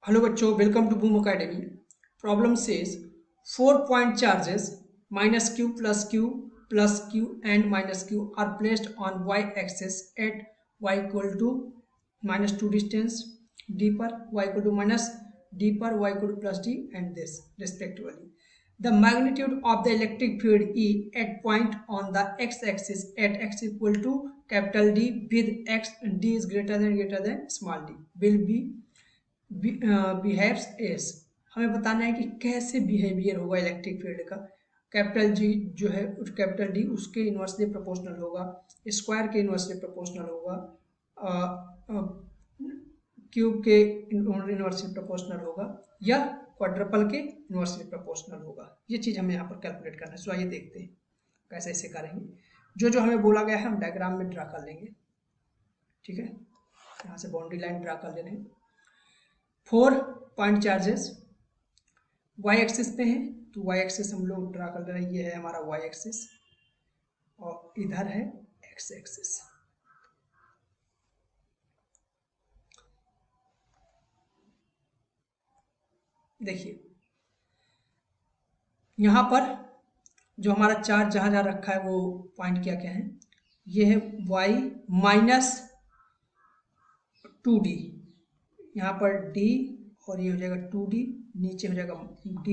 Hello बच्चों, welcome to Boom Academy. Problem says 4 point charges -q and -q are placed on y-axis at y equal to -2 distance d पर y equal to minus d पर y equal to plus d and this respectively. The magnitude of the electric field E at point on the x-axis at x equal to capital D with x d is greater than small d will be behaves S. हमें बताना है कि कैसे behaviour होगा electric field का। Capital G जो है capital D उसके इन्वर्सली प्रोपोर्शनल होगा, स्क्वायर के इन्वर्सली प्रोपोर्शनल होगा, क्यूब के इन्वर्सली प्रोपोर्शनल होगा या क्वाड्रपल के इन्वर्सली प्रोपोर्शनल होगा। ये चीज़ हमें यहाँ पर कैलकुलेट करना है। सो आइए देखते हैं कैसे इसे करेंगे। जो जो हमें बोला गया है हम डायग्राम में ड्रा कर लेंगे। ठीक है, यहाँ से बाउंड्री लाइन ड्रा कर ले रहे हैं। 4 पॉइंट चार्जेस वाई एक्सिस पे हैं, तो वाई एक्सिस हम लोग ड्रा कर रहे हैं। ये है हमारा वाई एक्सिस और इधर है एक्स एक्सिस। देखिए यहाँ पर जो हमारा चार्ज जहाँ जहाँ रखा है वो पॉइंट क्या क्या है। ये है y -2d, यहाँ पर d और ये हो जाएगा 2d, नीचे हो जाएगा d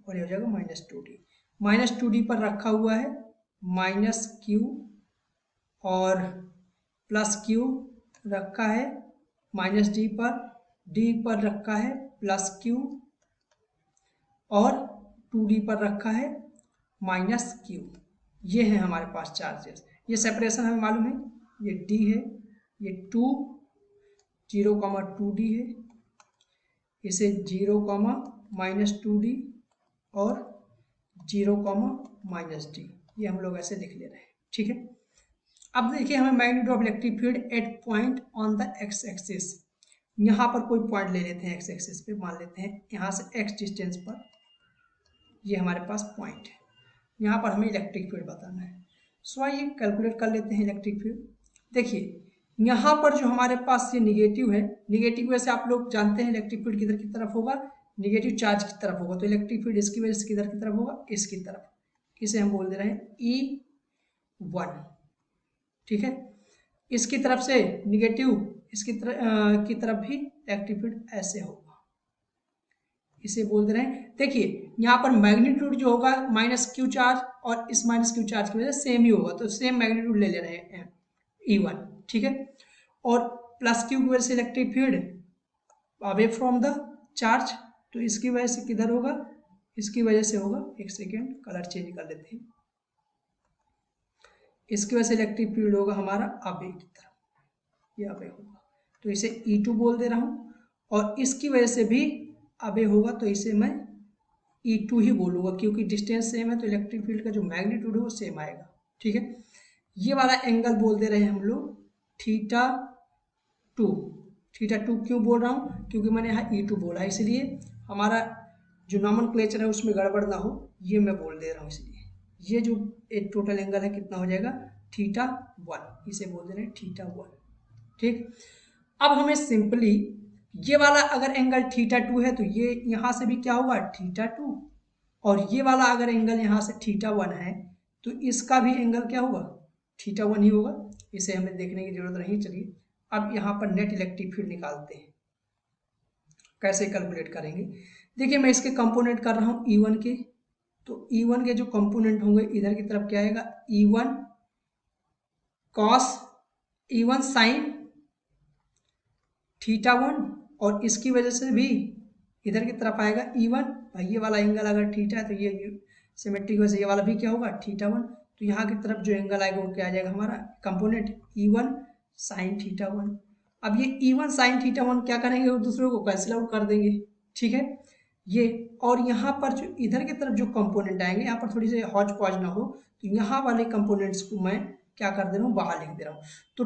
और ये हो जाएगा -2d। -2d पर रखा हुआ है -q और +q रखा है, -d पर रखा है +q और 2d पर रखा है -q। ये है हमारे पास चार्जेस। ये सेपरेशन हमें मालूम है, ये d है, ये 0,2d है, इसे 0, -2d और 0, -d, ये हम लोग ऐसे लिख ले रहे हैं। ठीक है, अब देखिए हमें magnitude of electric field at point on the x axis. यहाँ पर कोई पॉइंट ले लेते हैं एक्स एक्सिस पे, मान लेते हैं यहाँ से x डिस्टेंस पर ये हमारे पास पॉइंट है। यहाँ पर हमें इलेक्ट्रिक फील्ड बताना है। सो आइए कैलकुलेट कर लेते हैं इलेक्ट्रिक फील्ड। देखिए यहाँ पर जो हमारे पास ये निगेटिव है, निगेटिव वजह से आप लोग जानते हैं इलेक्ट्रिक फील्ड किधर की तरफ होगा, निगेटिव चार्ज की तरफ होगा। तो इलेक्ट्रिक फील्ड इसकी वजह से किधर की तरफ होगा, इसकी तरफ। इसे हम बोल दे रहे हैं E1। ठीक है, इसकी तरफ से निगेटिव की तरफ भी इलेक्ट्रिक फील्ड ऐसे होगा, इसे बोल दे रहे हैं। देखिए यहाँ पर मैग्नीट्यूड जो होगा -q चार्ज और इस -q चार्ज की वजह से सेम ही होगा, तो सेम मैग्नीट्यूड ले रहे हैं E1। ठीक है, और +q की वजह से electric field away from the charge, तो इसकी वजह से किधर होगा, इसकी वजह से होगा, एक सेकेंड कलर चेंज कर लेते हैं। इसकी वजह से इलेक्ट्रिक फील्ड होगा हमारा अवे की तरफ, ये अवे होगा, तो इसे E2 बोल दे रहा हूँ। और इसकी वजह से भी अबे होगा, तो इसे मैं E2 ही बोलूँगा, क्योंकि डिस्टेंस सेम है तो इलेक्ट्रिक फील्ड का जो मैग्नीट्यूड है वो सेम आएगा। ठीक है, ये वाला एंगल बोल दे रहे हैं हम लोग θ2। θ2 क्यों बोल रहा हूँ, क्योंकि मैंने यहाँ E2 बोला है, इसलिए हमारा जो नॉमेनक्लेचर है उसमें गड़बड़ ना हो, ये मैं बोल दे रहा हूँ। इसलिए ये जो एक टोटल एंगल है कितना हो जाएगा, θ1, इसे बोल दे रहे हैं θ1। ठीक, अब हमें सिंपली ये वाला अगर एंगल θ2 है तो ये यहाँ से भी क्या होगा θ2, और ये वाला अगर एंगल यहाँ से θ1 है तो इसका भी एंगल क्या होगा, θ1 ही होगा। इसे हमें देखने की जरूरत नहीं। चलिए अब यहाँ पर नेट इलेक्ट्रिक फील्ड निकालते हैं। कैसे कैलकुलेट करेंगे, देखिए मैं इसके कंपोनेंट कर रहा हूँ E1 के, तो E1 के जो कंपोनेंट होंगे इधर की तरफ क्या आएगा, E1 cos, E1 sin θ1, और इसकी वजह से भी इधर की तरफ आएगा E1। भाई ये वाला एंगल अगर θ है तो ये सिमेट्रिक वजह से ये वाला भी क्या होगा θ1, तो यहाँ की तरफ जो एंगल आएगा वो क्या आ जाएगा हमारा कंपोनेंट E1 sin θ1। अब ये E1 sin θ1 क्या करेंगे, वो दूसरे को कैंसिल आउट कर देंगे। ठीक है, ये और यहाँ पर जो इधर की तरफ जो कंपोनेंट आएंगे, यहाँ पर थोड़ी सी हौच पौच ना हो, तो यहाँ वाले कंपोनेंट्स को मैं क्या कर दे रहा हूँ, बाहर लिख दे रहा हूँ। तो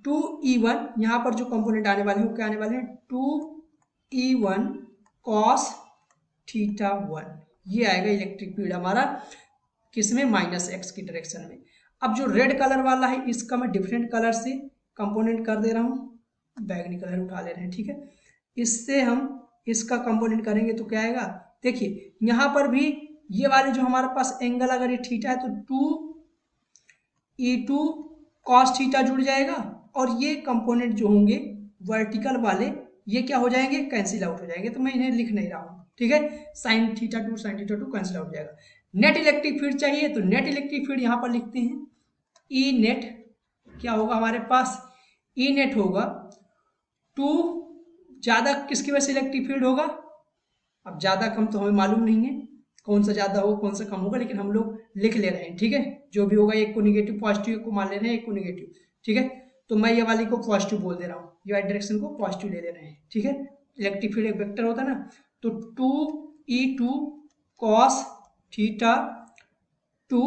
2E1 यहाँ पर जो कंपोनेंट आने वाले हैं वो क्या आने वाले हैं, 2E1 cos θ1, ये आएगा इलेक्ट्रिक फील्ड हमारा किसमें, -x की डायरेक्शन में। अब जो रेड कलर वाला है इसका मैं डिफरेंट कलर से कंपोनेंट कर दे रहा हूँ, बैगनी कलर उठा ले रहे हैं। ठीक है, इससे हम इसका कंपोनेंट करेंगे तो क्या आएगा, देखिए यहाँ पर भी ये वाले जो हमारे पास एंगल अगर ये थीटा है तो 2e2 cos थीटा जुड़ जाएगा, और ये कंपोनेंट जो होंगे वर्टिकल वाले ये क्या हो जाएंगे, कैंसिल आउट हो जाएंगे, तो मैं इन्हें लिख नहीं रहा हूँ, ठीक है। sin थीटा 2 कैंसिल आउट हो जाएगा। नेट इलेक्ट्रिक फील्ड चाहिए तो नेट इलेक्ट्रिक फील्ड यहाँ पर लिखते हैं, ई नेट क्या होगा हमारे पास, ई नेट होगा 2, ज़्यादा किसकी वजह से इलेक्ट्रिक फील्ड होगा, अब ज़्यादा कम तो हमें मालूम नहीं है कौन सा ज़्यादा होगा कौन सा कम होगा, लेकिन हम लोग लिख ले रहे हैं, ठीक है। जो भी होगा एक को निगेटिव पॉजिटिव को मान ले रहे हैं, एक को निगेटिव, ठीक है। तो मैं ये वाली को पॉजिटिव बोल दे रहा हूँ, ये डायरेक्शन को पॉजिटिव ले रहे हैं, ठीक है। इलेक्ट्रिक फील्ड एक वेक्टर होता है ना, तो 2e2 cos थीटा 2,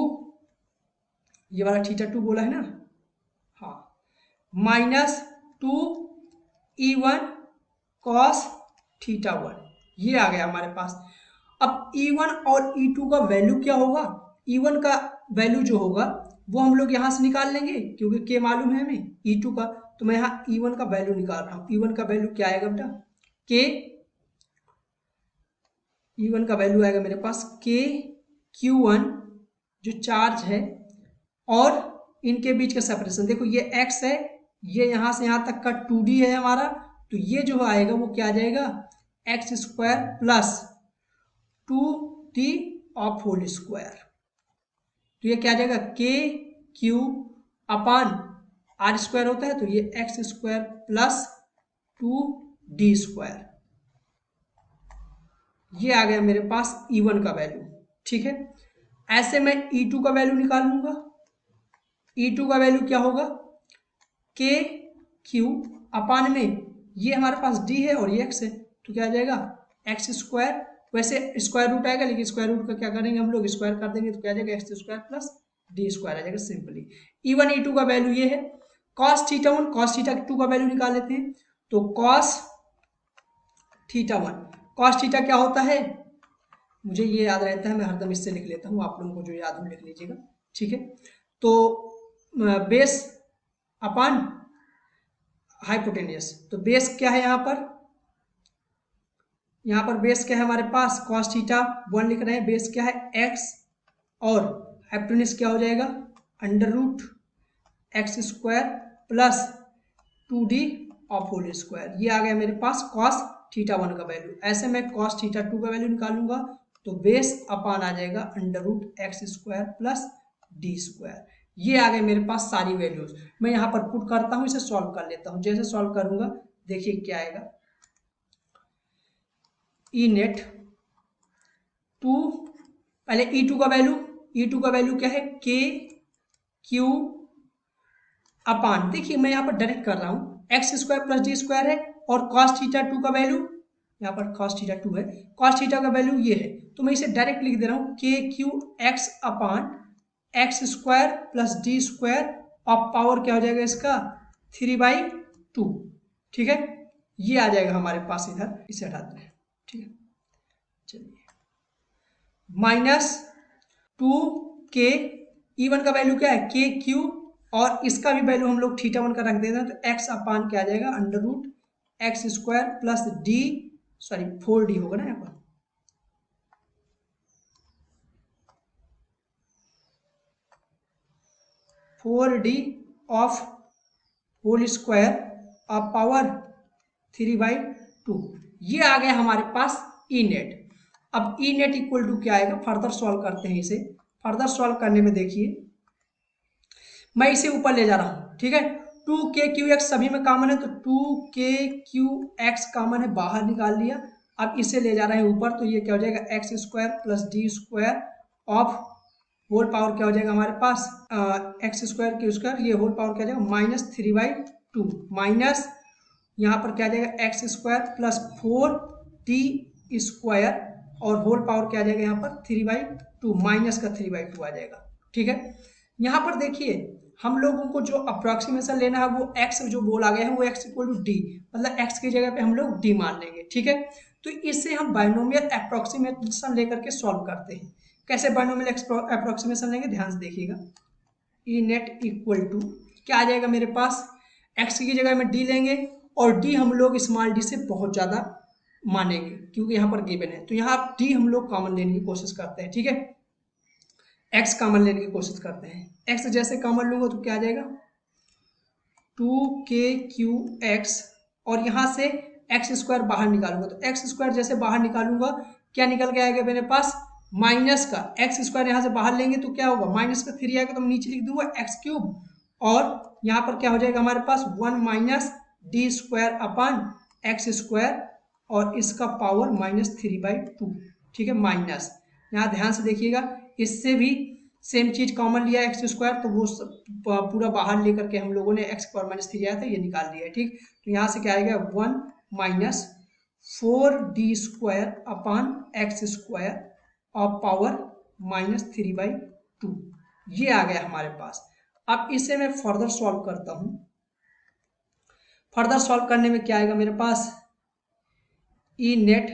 ये वाला थीटा 2 बोला है ना, हाँ, माइनस 2e1 cos थीटा 1, ये आ गया हमारे पास। अब E1 और E2 का वैल्यू क्या होगा, E1 का वैल्यू जो होगा वो हम लोग यहाँ से निकाल लेंगे क्योंकि K मालूम है हमें, E2 का, तो मैं यहाँ E1 का वैल्यू निकाल रहा हूँ। E1 का वैल्यू क्या आएगा बेटा, K, E1 का वैल्यू आएगा मेरे पास K Q1 जो चार्ज है और इनके बीच का सेपरेशन, देखो ये x है, ये यहाँ से यहाँ तक का 2D है हमारा, तो ये जो आएगा वो क्या आ जाएगा, x square plus 2d of whole square, तो ये क्या आ जाएगा के क्यू अपान आर स्क्वायर होता है, तो ये x square plus 2d square, ये आ गया मेरे पास E1 का वैल्यू, ठीक है। ऐसे मैं E2 का वैल्यू निकाल लूंगा, E2 का वैल्यू क्या होगा, के क्यू अपान में ये हमारे पास d है और ये x है, तो क्या आ जाएगा एक्स स्क्वायर, वैसे स्क्वायर रूट आएगा लेकिन स्क्वायर रूट का क्या करेंगे हम लोग, स्क्वायर कर देंगे, तो क्या आ जाएगा x square plus D square आ जाएगा सिंपली। E1 E2 का वैल्यू ये है। cos थीटा 1 cos थीटा 2 का वैल्यू निकाल लेते हैं, तो cos थीटा 1 cos थीटा क्या होता है, मुझे ये याद रहता है, मैं हरदम इससे लिख लेता हूँ, आप लोगों को जो याद हो लिख लीजिएगा, ठीक है। तो बेस अपान हाइपोटेनियस, तो बेस क्या है यहाँ पर बेस क्या है हमारे पास, cos थीटा 1 लिख रहे हैं, बेस क्या है x, और हाइपोटेनियस क्या हो जाएगा under root x square plus 2d of whole square, ये आ गया मेरे पास cos थीटा 1 का वैल्यू। ऐसे मैं cos थीटा 2 का वैल्यू निकालूंगा, तो बेस अपान आ जाएगा under root x square plus D square, ये आ गए मेरे पास सारी वैल्यूज। मैं यहाँ पर पुट करता हूँ, इसे सॉल्व कर लेता हूँ, जैसे सॉल्व करूंगा देखिए क्या आएगा, ई नेट 2, पहले E2 का वैल्यू, E2 का वैल्यू क्या है के क्यू अपान, देखिए मैं यहाँ पर डायरेक्ट कर रहा हूँ, x square plus D square है, और cos थीटा 2 का वैल्यू यहाँ पर cos थीटा 2 है, cos थीटा का वैल्यू ये है, तो मैं इसे डायरेक्ट लिख दे रहा हूँ के Q x upon x square plus D square of power क्या हो जाएगा इसका 3/2, ठीक है। ये आ जाएगा हमारे पास, इधर इसे हटा दें, ठीक है। चलिए माइनस 2k, E1 का वैल्यू क्या है के क्यू, और इसका भी वैल्यू हम लोग थीटा 1 का रख देते हैं, तो x अपान क्या आ जाएगा under root x square plus D, sorry 4d होगा ना यहाँ पर, four D of whole square of power 3/2, ये आ गया हमारे पास ई नेट। अब ई नेट इक्वल टू क्या आएगा, फर्दर सॉल्व करते हैं इसे, फर्दर सॉल्व करने में देखिए मैं इसे ऊपर ले जा रहा हूँ, ठीक है। 2k/q(x) सभी में कॉमन है, तो 2k/q(x) कॉमन है, बाहर निकाल लिया, अब इसे ले जा रहे हैं ऊपर, तो ये क्या हो जाएगा x square plus D square of whole power क्या हो जाएगा हमारे पास एक्स स्क्वायर क्यू स्क्वायर, ये होल पावर क्या हो जाएगा -3/2, माइनस यहाँ पर क्या आ जाएगा x square plus 4d square, और होल पावर क्या आ जाएगा यहाँ पर 3/2, माइनस का 3/2 आ जाएगा, ठीक है। यहाँ पर देखिए हम लोगों को जो अप्रोक्सीमेशन लेना है वो x जो बोल आ गया है वो x इक्वल टू डी, मतलब x की जगह पे हम लोग d मान लेंगे, ठीक है। तो इससे हम बाइनोमियल अप्रोक्सीमेशन लेकर के सॉल्व करते हैं। कैसे बाइनोमियल अप्रोक्सीमेशन लेंगे, ध्यान से देखिएगा, ई नेट इक्वल टू क्या आ जाएगा मेरे पास, x की जगह में d लेंगे, और डी हम लोग स्मॉल डी से बहुत ज़्यादा मानेंगे क्योंकि यहाँ पर गिवन है। तो यहाँ डी हम लोग कॉमन लेने की कोशिश करते हैं, ठीक है। एक्स कॉमन लेने की कोशिश करते हैं। एक्स जैसे कॉमन लूंगा तो क्या आ जाएगा 2kqx और यहाँ से एक्स स्क्वायर बाहर निकालूंगा तो एक्स स्क्वायर जैसे बाहर निकालूंगा क्या निकल के आएगा मेरे पास माइनस का एक्स स्क्वायर यहाँ से बाहर लेंगे तो क्या होगा माइनस का 3 आएगा तो मैं नीचे लिख दूंगा एक्स क्यूब और यहाँ पर क्या हो जाएगा हमारे पास 1 minus D square upon x square और इसका पावर -3/2, ठीक है। माइनस यहाँ ध्यान से देखिएगा इससे भी सेम चीज कॉमन लिया एक्स स्क्वायर तो वो पूरा बाहर लेकर के हम लोगों ने एक्स स्क्वायर -3 आया था ये निकाल दिया है, ठीक। तो यहाँ से क्या आएगा 1 minus 4d square upon x square और पावर -3/2 ये आ गया हमारे पास। अब इसे मैं फर्दर सॉल्व करता हूं। फर्दर सॉल्व करने में क्या आएगा मेरे पास ई नेट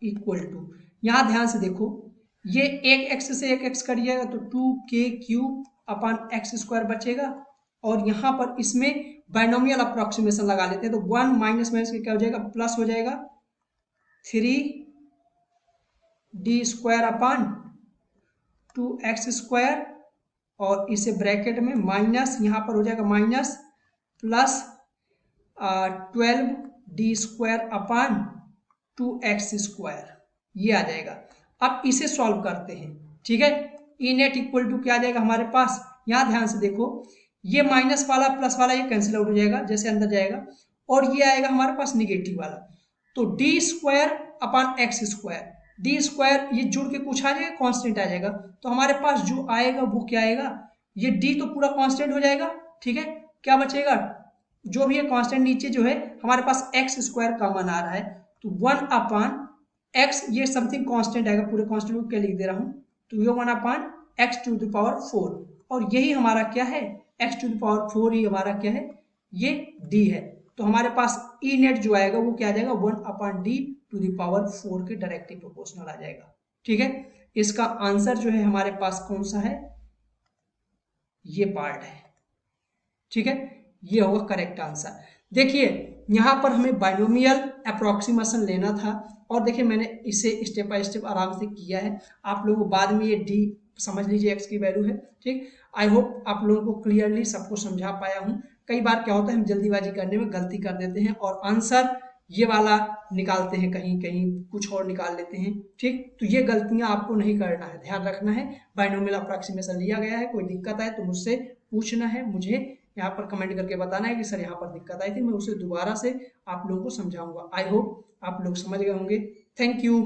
इक्वल टू यहाँ ध्यान से देखो ये एक एक्स से एक एक्स करिएगा तो 2k³ अपान एक्स स्क्वायर बचेगा और यहाँ पर इसमें बाइनोमियल अप्रोक्सीमेशन लगा लेते हैं तो 1 माइनस माइनस के क्या हो जाएगा प्लस हो जाएगा 3d square upon 2x square और इसे ब्रैकेट में माइनस यहाँ पर हो जाएगा minus plus 12d square upon 2x square ये आ जाएगा। अब इसे सॉल्व करते हैं, ठीक है। ई नेट इक्वल टू क्या आ जाएगा हमारे पास यहाँ ध्यान से देखो ये माइनस वाला प्लस वाला ये कैंसिल आउट हो जाएगा जैसे अंदर जाएगा और ये आएगा हमारे पास निगेटिव वाला तो D square upon x square D square ये जुड़ के कुछ आ जाएगा कांस्टेंट आ जाएगा तो हमारे पास जो आएगा वो क्या आएगा ये डी तो पूरा कांस्टेंट हो जाएगा, ठीक है। क्या बचेगा जो भी है कांस्टेंट नीचे जो है हमारे पास एक्स स्क्वायर कॉमन आ रहा है तो 1 अपान एक्स ये समथिंग कांस्टेंट आएगा पूरे कांस्टेंट को क्या लिख दे रहा हूं तो ये 1 अपान एक्स टू द पावर 4 और यही हमारा क्या है एक्स टू द पावर 4 ही हमारा क्या है ये डी है। तो हमारे पास ई नेट जो आएगा वो क्या आ जाएगा 1 अपान डी टू द पावर 4 के डायरेक्टली प्रोपोर्शनल आ जाएगा, ठीक है। इसका आंसर जो है हमारे पास कौन सा है ये पार्ट है, ठीक है। ये होगा करेक्ट आंसर। देखिए यहाँ पर हमें बाइनोमियल अप्रोक्सीमेशन लेना था और देखिए मैंने इसे स्टेप बाय स्टेप आराम से किया है। आप लोगों को बाद में ये डी समझ लीजिए एक्स की वैल्यू है, ठीक। आई होप आप लोगों को क्लियरली सबको समझा पाया हूँ। कई बार क्या होता है हम जल्दीबाजी करने में गलती कर देते हैं और आंसर ये वाला निकालते हैं कहीं कहीं कुछ और निकाल लेते हैं, ठीक। तो ये गलतियां आपको नहीं करना है, ध्यान रखना है। बाइनोमियल अप्रोक्सीमेशन लिया गया है, कोई दिक्कत आए तो मुझसे पूछना है, मुझे यहाँ पर कमेंट करके बताना है कि सर यहाँ पर दिक्कत आई थी, मैं उसे दोबारा से आप लोगों को समझाऊंगा। आई होप आप लोग समझ गए होंगे। Thank you.